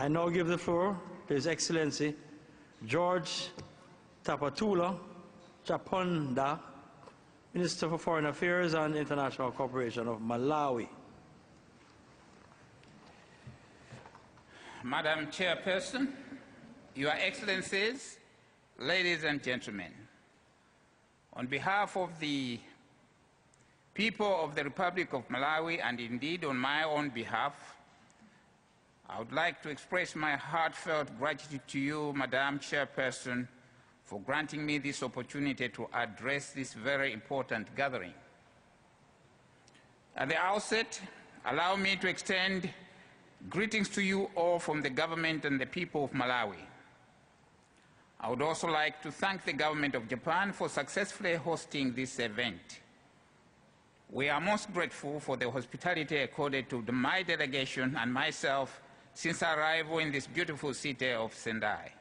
I now give the floor to His Excellency George Tapatula Chaponda, Minister for Foreign Affairs and International Cooperation of Malawi. Madam Chairperson, Your Excellencies, ladies and gentlemen, on behalf of the people of the Republic of Malawi, and indeed on my own behalf, I would like to express my heartfelt gratitude to you, Madam Chairperson, for granting me this opportunity to address this very important gathering. At the outset, allow me to extend greetings to you all from the government and the people of Malawi. I would also like to thank the government of Japan for successfully hosting this event. We are most grateful for the hospitality accorded to my delegation and myself since our arrival in this beautiful city of Sendai.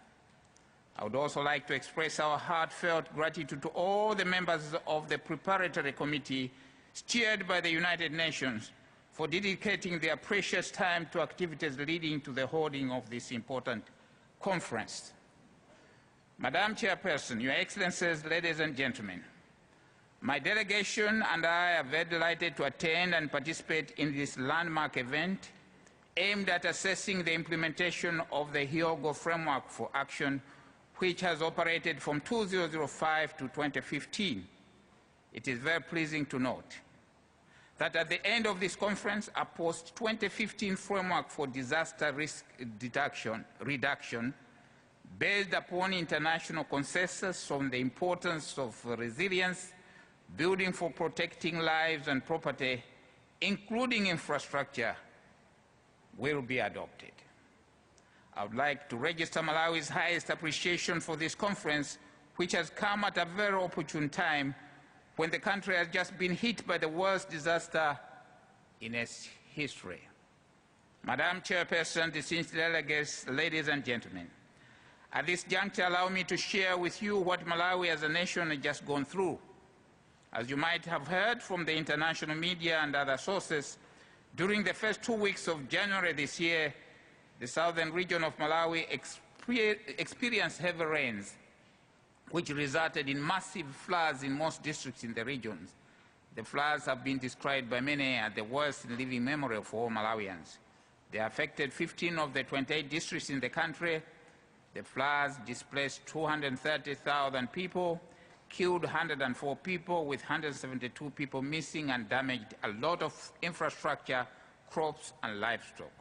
I would also like to express our heartfelt gratitude to all the members of the preparatory committee steered by the United Nations for dedicating their precious time to activities leading to the holding of this important conference. Madam Chairperson, Your Excellencies, ladies and gentlemen, my delegation and I are very delighted to attend and participate in this landmark event aimed at assessing the implementation of the Hyogo Framework for Action, which has operated from 2005 to 2015. It is very pleasing to note that at the end of this conference, a post-2015 framework for disaster risk reduction based upon international consensus on the importance of resilience, building for protecting lives and property, including infrastructure, will be adopted. I would like to register Malawi's highest appreciation for this conference, which has come at a very opportune time when the country has just been hit by the worst disaster in its history. Madam Chairperson, distinguished delegates, ladies and gentlemen, at this juncture, allow me to share with you what Malawi as a nation has just gone through. As you might have heard from the international media and other sources, during the first 2 weeks of January this year, the southern region of Malawi experienced heavy rains, which resulted in massive floods in most districts in the regions. The floods have been described by many as the worst in living memory for all Malawians. They affected 15 of the 28 districts in the country. The floods displaced 230,000 people, killed 104 people, with 172 people missing, and damaged a lot of infrastructure, crops, and livestock.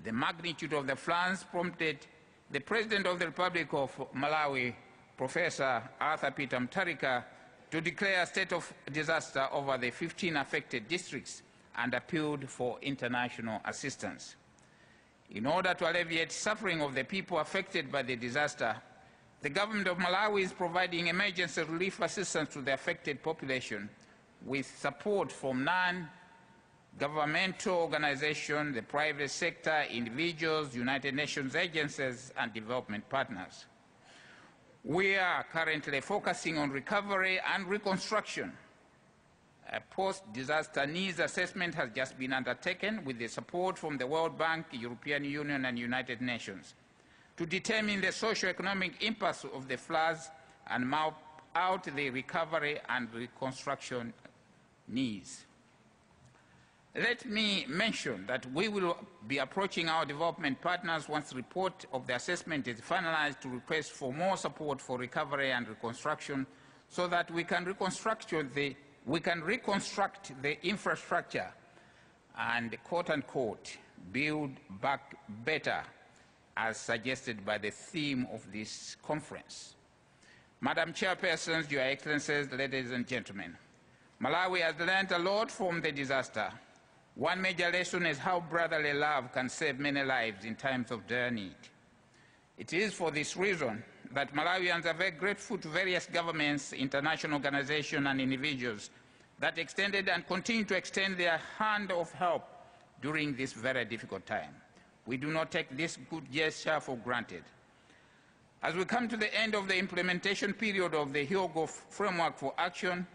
The magnitude of the floods prompted the President of the Republic of Malawi, Professor Arthur Peter Mutharika, to declare a state of disaster over the 15 affected districts and appealed for international assistance. In order to alleviate suffering of the people affected by the disaster, the government of Malawi is providing emergency relief assistance to the affected population with support from non-governmental organizations, the private sector, individuals, United Nations agencies, and development partners. We are currently focusing on recovery and reconstruction. A post-disaster needs assessment has just been undertaken with the support from the World Bank, European Union, and United Nations to determine the socio-economic impact of the floods and map out the recovery and reconstruction needs. Let me mention that we will be approaching our development partners once the report of the assessment is finalized to request for more support for recovery and reconstruction so that we can reconstruct the infrastructure and, quote-unquote, build back better, as suggested by the theme of this conference. Madam Chairpersons, Your Excellencies, ladies and gentlemen, Malawi has learned a lot from the disaster. One major lesson is how brotherly love can save many lives in times of dire need. It is for this reason that Malawians are very grateful to various governments, international organizations, and individuals that extended and continue to extend their hand of help during this very difficult time. We do not take this good gesture for granted. As we come to the end of the implementation period of the Hyogo Framework for Action,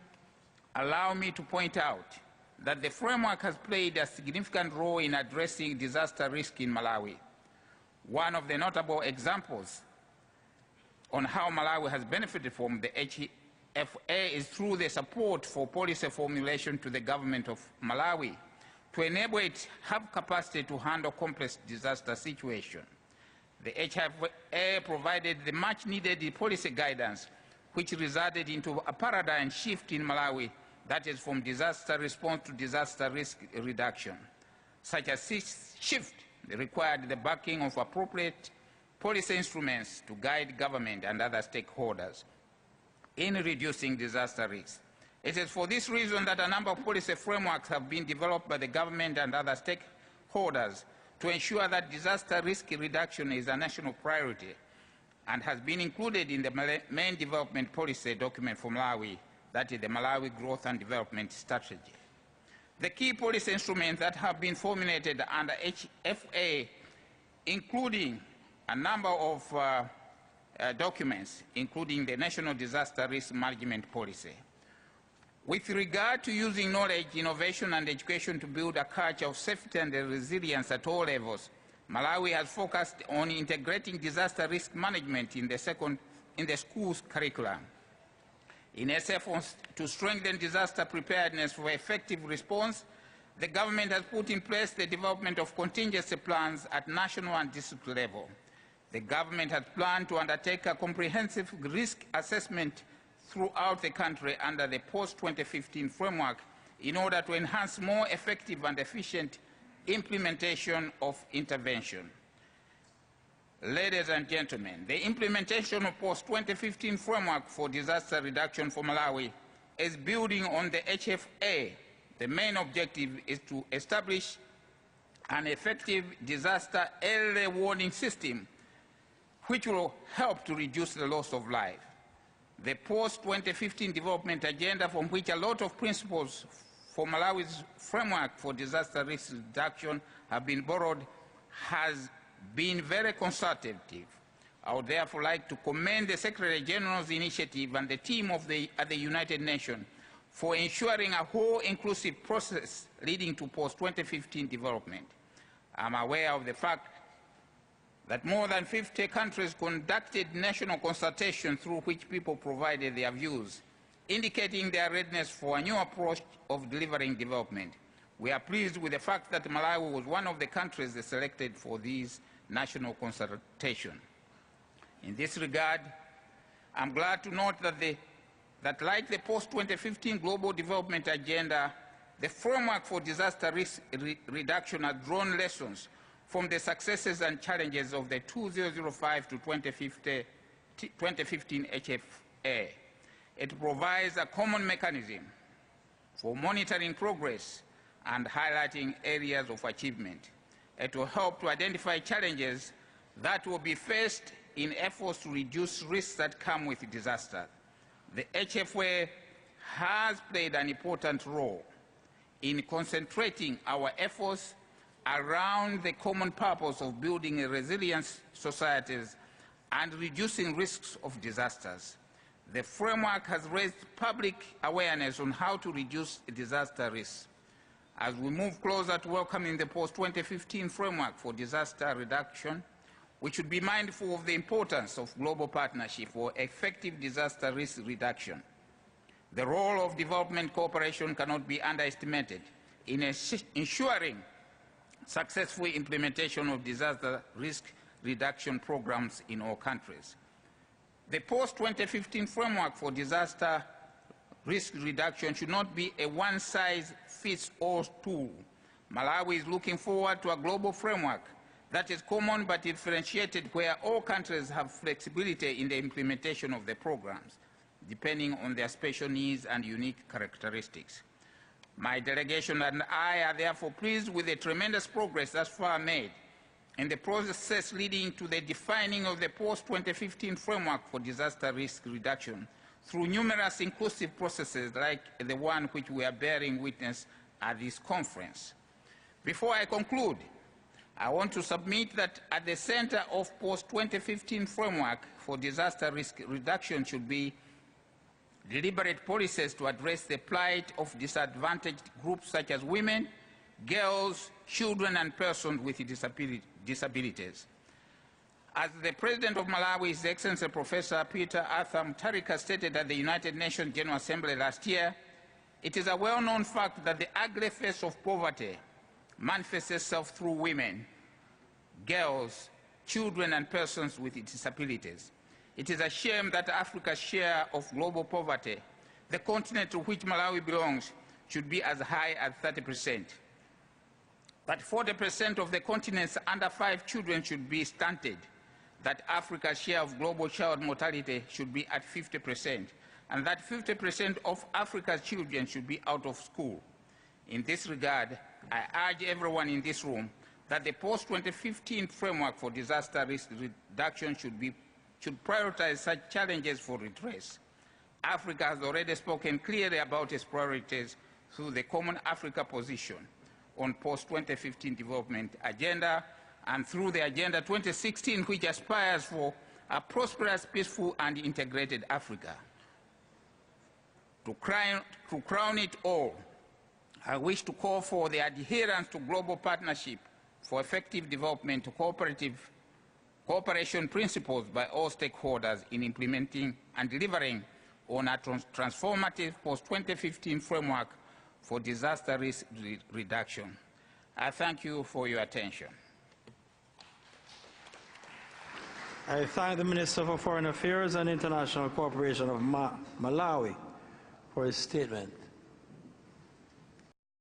allow me to point out that the framework has played a significant role in addressing disaster risk in Malawi. One of the notable examples on how Malawi has benefited from the HFA is through the support for policy formulation to the government of Malawi to enable it have capacity to handle complex disaster situations. The HFA provided the much-needed policy guidance, which resulted into a paradigm shift in Malawi, that is from disaster response to disaster risk reduction. Such a shift required the backing of appropriate policy instruments to guide government and other stakeholders in reducing disaster risks. It is for this reason that a number of policy frameworks have been developed by the government and other stakeholders to ensure that disaster risk reduction is a national priority and has been included in the main development policy document for Malawi, that is the Malawi Growth and Development Strategy. The key policy instruments that have been formulated under HFA, including a number of documents, including the National Disaster Risk Management Policy. With regard to using knowledge, innovation, and education to build a culture of safety and resilience at all levels, Malawi has focused on integrating disaster risk management in the school's curriculum. In its efforts to strengthen disaster preparedness for effective response, the government has put in place the development of contingency plans at national and district level. The government has planned to undertake a comprehensive risk assessment throughout the country under the post-2015 framework in order to enhance more effective and efficient implementation of intervention. Ladies and gentlemen, the implementation of post-2015 framework for disaster reduction for Malawi is building on the HFA. The main objective is to establish an effective disaster early warning system which will help to reduce the loss of life. The post-2015 development agenda, from which a lot of principles for Malawi's framework for disaster risk reduction have been borrowed, has been very consultative. I would therefore like to commend the Secretary General's initiative and the team at the United Nations for ensuring a whole inclusive process leading to post-2015 development. I'm aware of the fact that more than 50 countries conducted national consultation through which people provided their views, indicating their readiness for a new approach of delivering development. We are pleased with the fact that Malawi was one of the countries selected for these national consultation. In this regard, I'm glad to note that like the post-2015 Global Development Agenda, the framework for disaster risk reduction has drawn lessons from the successes and challenges of the 2005 to 2015 HFA. It provides a common mechanism for monitoring progress and highlighting areas of achievement. It will help to identify challenges that will be faced in efforts to reduce risks that come with disaster. The HFA has played an important role in concentrating our efforts around the common purpose of building a resilient societies and reducing risks of disasters. The framework has raised public awareness on how to reduce disaster risks. As we move closer to welcoming the post-2015 framework for disaster reduction, we should be mindful of the importance of global partnership for effective disaster risk reduction. The role of development cooperation cannot be underestimated in ensuring successful implementation of disaster risk reduction programs in all countries. The post-2015 framework for disaster risk reduction should not be a one-size-fits-all tool. Malawi is looking forward to a global framework that is common but differentiated, where all countries have flexibility in the implementation of the programs, depending on their special needs and unique characteristics. My delegation and I are therefore pleased with the tremendous progress thus far made in the process leading to the defining of the post-2015 framework for disaster risk reduction through numerous inclusive processes like the one which we are bearing witness at this conference. Before I conclude, I want to submit that at the center of post-2015 framework for disaster risk reduction should be deliberate policies to address the plight of disadvantaged groups such as women, girls, children, and persons with disabilities. As the President of Malawi, His Excellency Professor Peter Arthur Mutharika stated at the United Nations General Assembly last year, it is a well-known fact that the ugly face of poverty manifests itself through women, girls, children, and persons with disabilities. It is a shame that Africa's share of global poverty, the continent to which Malawi belongs, should be as high as 30%. That 40% of the continent's under 5 children should be stunted. That Africa's share of global child mortality should be at 50%, and that 50% of Africa's children should be out of school. In this regard, I urge everyone in this room that the post-2015 framework for disaster risk reduction should prioritize such challenges for redress. Africa has already spoken clearly about its priorities through the Common Africa Position on post-2015 development agenda and through the Agenda 2016, which aspires for a prosperous, peaceful, and integrated Africa. To crown it all, I wish to call for the adherence to global partnership for effective development cooperation principles by all stakeholders in implementing and delivering on a transformative post-2015 framework for disaster risk reduction. I thank you for your attention. I thank the Minister for Foreign Affairs and International Cooperation of Malawi for his statement.